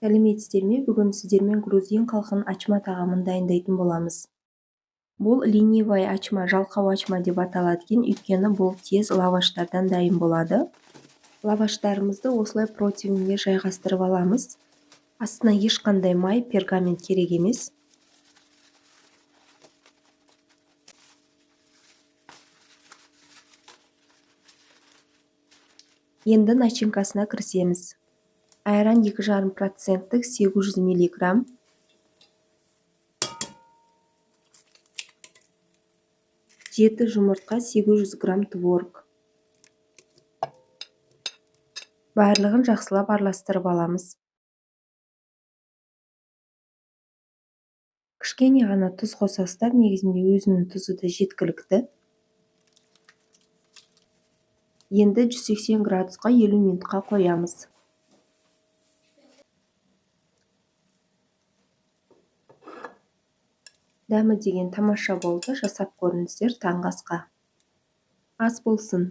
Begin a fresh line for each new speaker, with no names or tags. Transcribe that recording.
Сәлеметсіздер ме? Бүгін сіздермен грузин халқының ачма тағамын дайындайтын боламыз. Бұл ленивая ачма, жалқау ачма деп аталады екен, өйткені бұл тез лаваштардан дайын болады. Лаваштарымызды осылай противенге жайғастырып аламыз. Астына ешқандай май, пергамент керек емес. Енді начинкасына кірісеміз. Айран 2,5% 800 мг. Жеті жұмыртқа, 800 грамм творог. Барлығын жақсылап араластырып аламыз. Кішкене ғана тұз қосасыздар, негізінде өзінің тұзы да жеткілікті. Енді 180 градусқа 50 минутқа қоямыз. Дәмі деген тамаша болды, жасап көріңіздер таңғы асқа. Ас болсын.